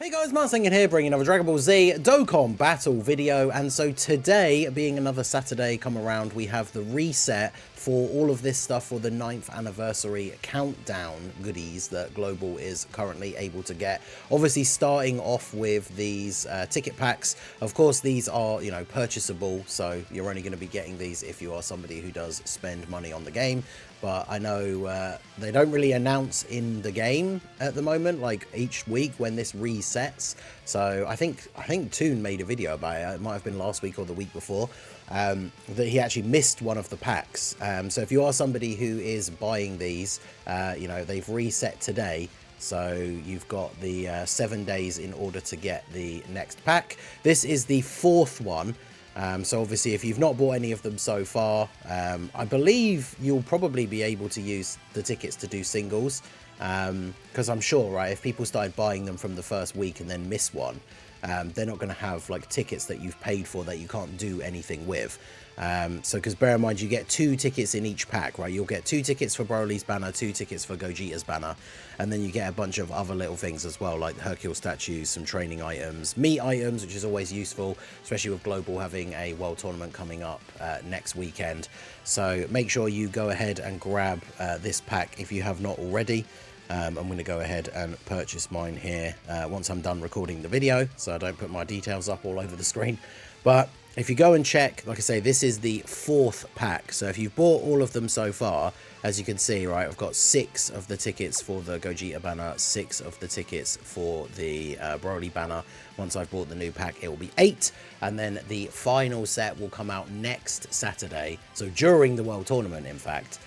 Hey guys, Marsinger here, bringing another Dragon Ball Z Dokkan battle video. And so today, being another Saturday come around, we have the reset for all of this stuff for the 9th anniversary countdown goodies that Global is currently able to get. Obviously, starting off with these ticket packs. Of course, these are, purchasable, so you're only going to be getting these if you are somebody who does spend money on the game. But I know they don't really announce in the game at the moment, like each week when this resets. So I think Toon made a video about it. It might have been last week or the week before, that he actually missed one of the packs. So if you are somebody who is buying these, they've reset today. So you've got the 7 days in order to get the next pack. This is the 4th one. So obviously, if you've not bought any of them so far, I believe you'll probably be able to use the tickets to do singles. Because I'm sure, right, if people started buying them from the first week and then miss one, they're not going to have like tickets that you've paid for that you can't do anything with. Because bear in mind, you get 2 tickets in each pack, right? You'll get 2 tickets for Broly's banner, 2 tickets for Gogeta's banner, and then you get a bunch of other little things as well, like Hercule statues, some training items, meat items, which is always useful, especially with Global having a world tournament coming up next weekend. So make sure you go ahead and grab this pack if you have not already. I'm going to go ahead and purchase mine here once I'm done recording the video, so I don't put my details up all over the screen. But if you go and check, like I say, this is the 4th pack. So if you've bought all of them so far, as you can see, right, I've got 6 of the tickets for the Gogeta banner, 6 of the tickets for the Broly banner. Once I've bought the new pack, it will be 8. And then the final set will come out next Saturday. So during the World Tournament, in fact.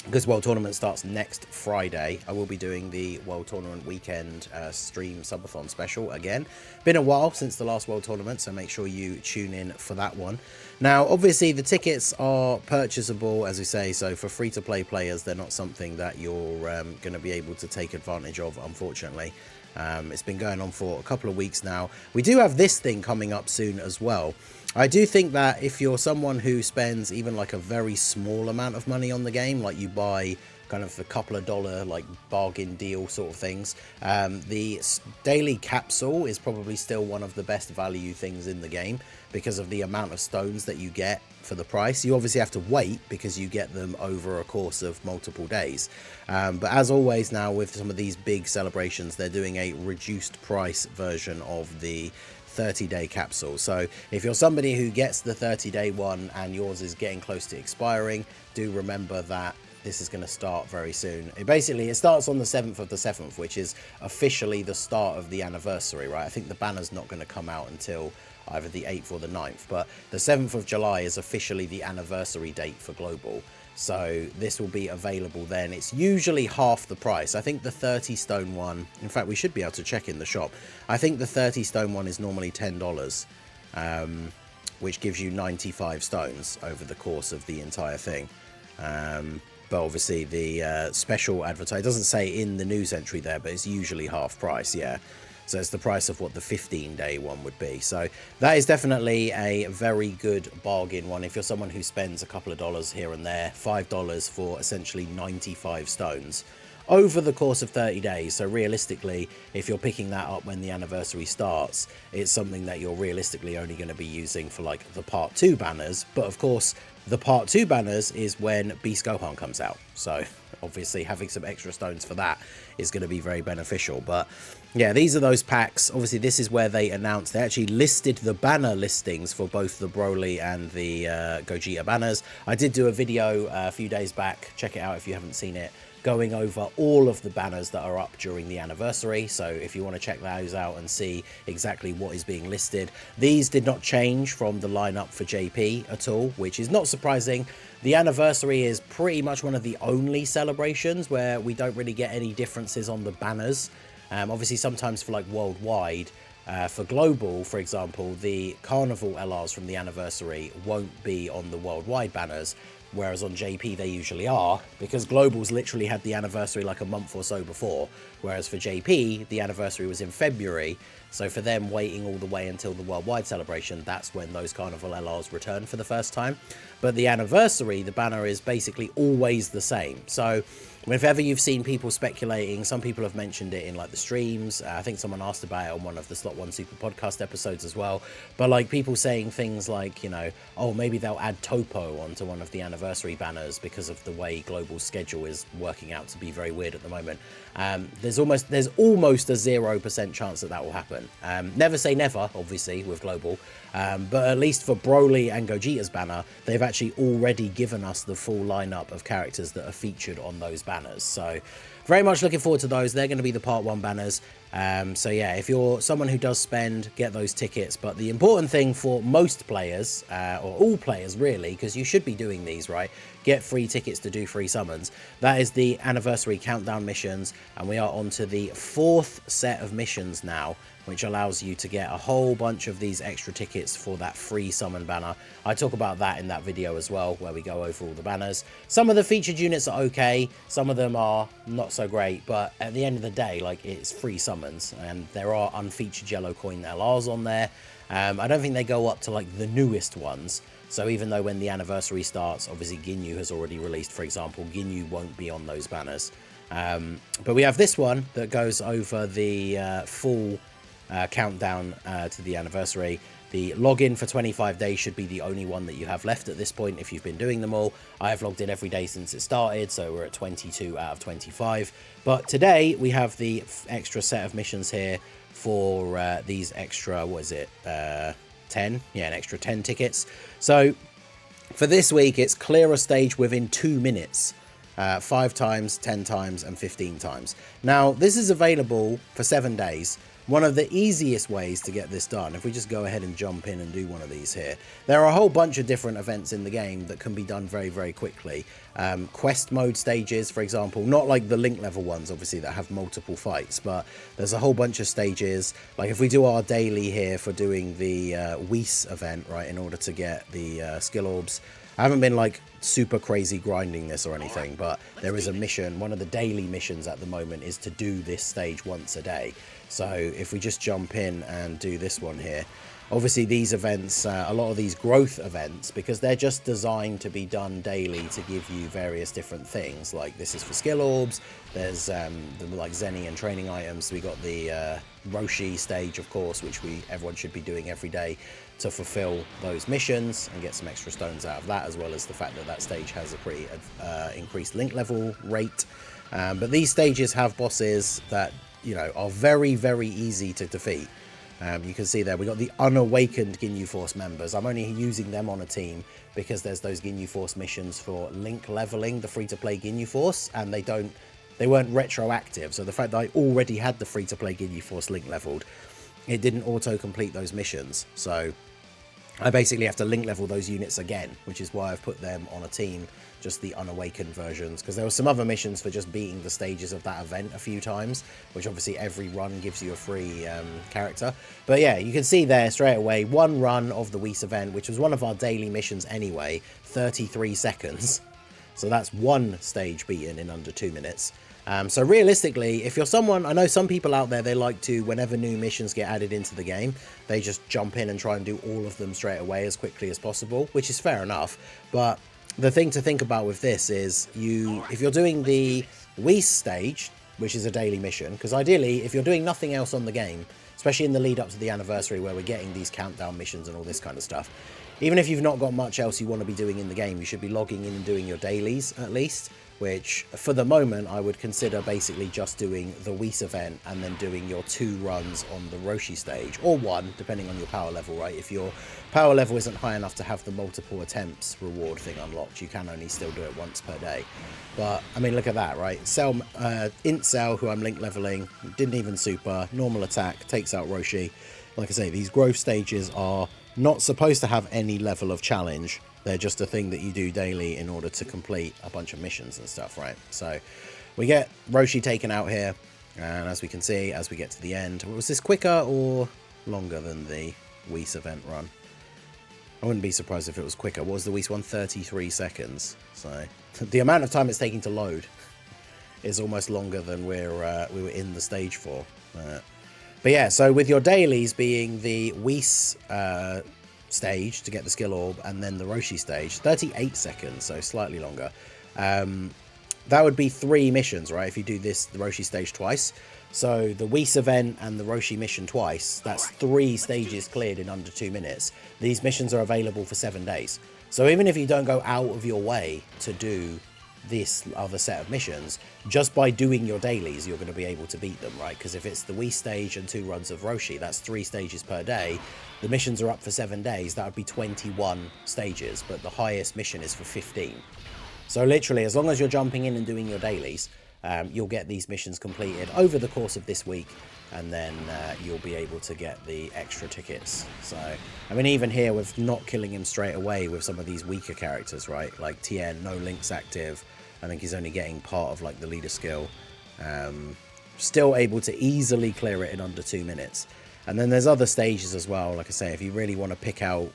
Because World Tournament starts next Friday, I will be doing the World Tournament weekend stream subathon special again. Been a while since the last World Tournament, so make sure you tune in for that one. Now, obviously, the tickets are purchasable, as we say, so for free-to-play players, they're not something that you're going to be able to take advantage of, unfortunately. It's been going on for a couple of weeks now. We do have this thing coming up soon as well. I do think that if you're someone who spends even like a very small amount of money on the game, like you buy kind of a couple of dollar like bargain deal sort of things, the daily capsule is probably still one of the best value things in the game because of the amount of stones that you get for the price. You obviously have to wait because you get them over a course of multiple days. But as always now with some of these big celebrations, they're doing a reduced price version of the 30-day capsule. So if you're somebody who gets the 30-day one and yours is getting close to expiring, do remember that this is going to start very soon. It starts on the 7th of the 7th, which is officially the start of the anniversary, right? I think the banner's not going to come out until either the 8th or the 9th, but the 7th of July is officially the anniversary date for Global. So this will be available then. It's usually half the price. I think the 30 stone one, in fact, we should be able to check in the shop. I think the 30 stone one is normally $10, which gives you 95 stones over the course of the entire thing. But obviously the special advertise doesn't say in the news entry there, but it's usually half price, yeah. So it's the price of what the 15-day one would be. So that is definitely a very good bargain one. If you're someone who spends a couple of dollars here and there, $5 for essentially 95 stones over the course of 30 days. So realistically, if you're picking that up when the anniversary starts, it's something that you're realistically only going to be using for like the part 2 banners. But of course, the part 2 banners is when Beast Gohan comes out. So obviously having some extra stones for that is going to be very beneficial. But yeah, these are those packs. Obviously, this is where they announced, they actually listed the banner listings for both the Broly and the Gogeta banners. I did do a video a few days back. Check it out if you haven't seen it, going over all of the banners that are up during the anniversary. So if you want to check those out and see exactly what is being listed, these did not change from the lineup for JP at all, which is not surprising. The anniversary is pretty much one of the only celebrations where we don't really get any differences on the banners. Obviously, sometimes for like worldwide, for Global, for example, the Carnival LRs from the anniversary won't be on the worldwide banners, whereas on JP they usually are, because Global's literally had the anniversary like a month or so before, whereas for JP, the anniversary was in February. So for them waiting all the way until the worldwide celebration, that's when those Carnival LRs return for the first time. But the anniversary, the banner is basically always the same. So if ever you've seen people speculating, some people have mentioned it in like the streams. I think someone asked about it on one of the Slot One Super podcast episodes as well. But like people saying things like, you know, oh, maybe they'll add Topo onto one of the anniversary banners because of the way Global's schedule is working out to be very weird at the moment. There's almost a 0% chance that will happen. Never say never, obviously, with Global. But at least for Broly and Gogeta's banner, they've actually already given us the full lineup of characters that are featured on those banners. So very much looking forward to those. They're going to be the part 1 banners. So yeah, if you're someone who does spend, get those tickets. But the important thing for most players, or all players really, because you should be doing these, right? Get free tickets to do free summons. That is the anniversary countdown missions. And we are on to the 4th set of missions now, which allows you to get a whole bunch of these extra tickets for that free summon banner. I talk about that in that video as well, where we go over all the banners. Some of the featured units are okay, some of them are not so great, but at the end of the day, like, it's free summons, and there are unfeatured yellow coin LRs on there. I don't think they go up to like the newest ones, so even though when the anniversary starts, obviously Ginyu has already released, for example, Ginyu won't be on those banners. But we have this one that goes over the full countdown to the anniversary. The login for 25 days should be the only one that you have left at this point if you've been doing them all. I have logged in every day since it started, so we're at 22 out of 25. But today we have the extra set of missions here for these extra, what is it, 10? Yeah, an extra 10 tickets. So for this week, it's clear a stage within 2 minutes. 5 times, 10 times, and 15 times. Now, this is available for 7 days. One of the easiest ways to get this done, if we just go ahead and jump in and do one of these here, there are a whole bunch of different events in the game that can be done very, very quickly. Quest mode stages, for example, not like the link level ones, obviously, that have multiple fights, but there's a whole bunch of stages. Like if we do our daily here for doing the Whis event, right, in order to get the skill orbs, I haven't been like super crazy grinding this or anything, but there is a mission. One of the daily missions at the moment is to do this stage once a day. So if we just jump in and do this one here, obviously these events, a lot of these growth events, because they're just designed to be done daily to give you various different things. Like this is for skill orbs, there's the like Zenny and training items. We got the Roshi stage, of course, which everyone should be doing every day to fulfill those missions and get some extra stones out of that, as well as the fact that that stage has a pretty increased link level rate. But these stages have bosses that, you know, are very, very easy to defeat. You can see there we got the unawakened Ginyu Force members. I'm only using them on a team because there's those Ginyu Force missions for link leveling the free-to-play Ginyu Force, and they weren't retroactive. So the fact that I already had the free-to-play Ginyu Force link leveled, it didn't auto-complete those missions. So I basically have to link level those units again, which is why I've put them on a team, just the unawakened versions, because there were some other missions for just beating the stages of that event a few times, which obviously every run gives you a free character. But yeah, you can see there straight away, one run of the Whis event, which was one of our daily missions anyway, 33 seconds. So that's one stage beaten in under 2 minutes. So realistically, if you're someone, I know some people out there, they like to, whenever new missions get added into the game, they just jump in and try and do all of them straight away as quickly as possible, which is fair enough. But the thing to think about with this is if you're doing the Whis stage, which is a daily mission, because ideally, if you're doing nothing else on the game, especially in the lead up to the anniversary where we're getting these countdown missions and all this kind of stuff, even if you've not got much else you want to be doing in the game, you should be logging in and doing your dailies at least, which for the moment I would consider basically just doing the Whis event and then doing your 2 runs on the Roshi stage, or 1 depending on your power level, right? If your power level isn't high enough to have the multiple attempts reward thing unlocked, you can only still do it once per day. But I mean, look at that, right? Int Cell, who I'm link leveling, didn't even super, normal attack, takes out Roshi. Like I say, these growth stages are not supposed to have any level of challenge. They're just a thing that you do daily in order to complete a bunch of missions and stuff, right? So we get Roshi taken out here, and as we can see, as we get to the end, was this quicker or longer than the Whis event run? I wouldn't be surprised if it was quicker. What was the Whis one? 33 seconds. So the amount of time it's taking to load is almost longer than we were in the stage for. But yeah, so with your dailies being the Whis stage to get the skill orb, and then the Roshi stage, 38 seconds, so slightly longer. that would be 3 missions, right? If you do this, the Roshi stage twice. So the Whis event and the Roshi mission twice, that's 3 stages cleared in under 2 minutes. These missions are available for 7 days. So even if you don't go out of your way to do this other set of missions, just by doing your dailies, you're going to be able to beat them, right? Because if it's the Whis stage and 2 runs of Roshi, that's 3 stages per day. The missions are up for 7 days. That would be 21 stages, but the highest mission is for 15. So literally, as long as you're jumping in and doing your dailies, you'll get these missions completed over the course of this week, and then you'll be able to get the extra tickets. So, I mean, even here with not killing him straight away with some of these weaker characters, right? Like Tien, no links active. I think he's only getting part of like the leader skill. Still able to easily clear it in under 2 minutes. And then there's other stages as well. Like I say, if you really want to pick out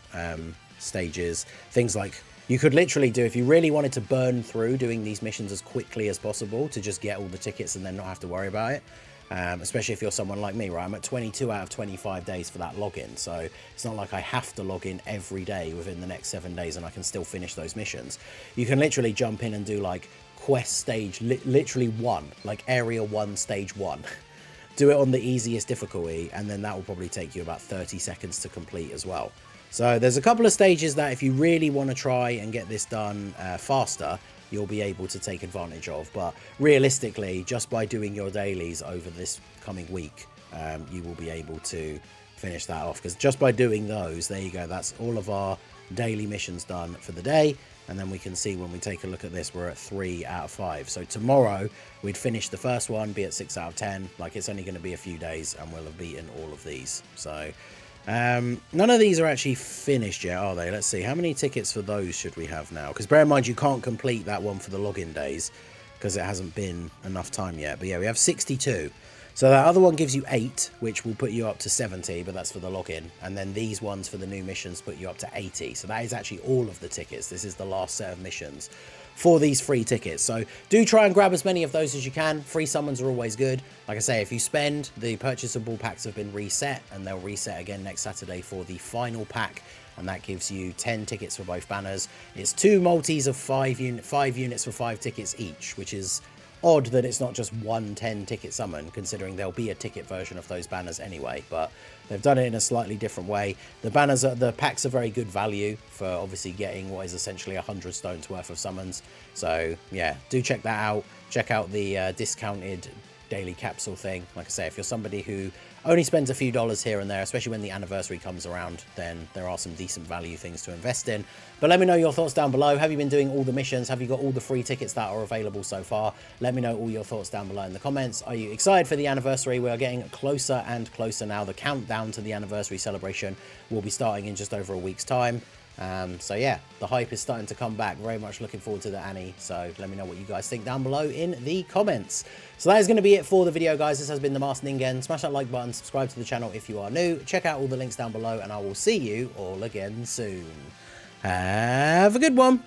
stages, things like you could literally do, if you really wanted to burn through doing these missions as quickly as possible to just get all the tickets and then not have to worry about it. Especially if you're someone like me, right? I'm at 22 out of 25 days for that login. So it's not like I have to log in every day within the next 7 days and I can still finish those missions. You can literally jump in and do like quest stage, literally 1, like area 1, stage 1. Do it on the easiest difficulty, and then that will probably take you about 30 seconds to complete as well. So there's a couple of stages that if you really want to try and get this done faster, you'll be able to take advantage of. But realistically, just by doing your dailies over this coming week, you will be able to finish that off. Because just by doing those, there you go, that's all of our daily missions done for the day. And then we can see when we take a look at this, we're at 3 out of 5. So tomorrow we'd finish the first one, be at 6 out of 10. Like, it's only going to be a few days and we'll have beaten all of these. So none of these are actually finished yet, are they? Let's see, how many tickets for those should we have now? Because bear in mind, you can't complete that one for the login days because it hasn't been enough time yet. But yeah, we have 62. So that other one gives you 8, which will put you up to 70, but that's for the login. And then these ones for the new missions put you up to 80. So that is actually all of the tickets. This is the last set of missions for these free tickets. So do try and grab as many of those as you can. Free summons are always good. Like I say, if you spend, the purchasable packs have been reset, and they'll reset again next Saturday for the final pack. And that gives you 10 tickets for both banners. It's 2 multis of 5 units for 5 tickets each, which is odd that it's not just one 10 ticket summon, considering there'll be a ticket version of those banners anyway, but they've done it in a slightly different way. The packs are very good value for obviously getting what is essentially 100 stones worth of summons. So yeah, do check that out. Check out the discounted daily capsule thing. Like I say, if you're somebody who only spends a few dollars here and there, especially when the anniversary comes around, then there are some decent value things to invest in. But let me know your thoughts down below. Have you been doing all the missions? Have you got all the free tickets that are available so far? Let me know all your thoughts down below in the comments. Are you excited for the anniversary? We are getting closer and closer now. The countdown to the anniversary celebration will be starting in just over a week's time. So yeah, the hype is starting to come back. Very much looking forward to the Annie. So let me know what you guys think down below in the comments. So that is going to be it for the video, guys. This has been the Masked Ningen. Smash that like button, subscribe to the channel if you are new. Check out all the links down below, and I will see you all again soon. Have a good one.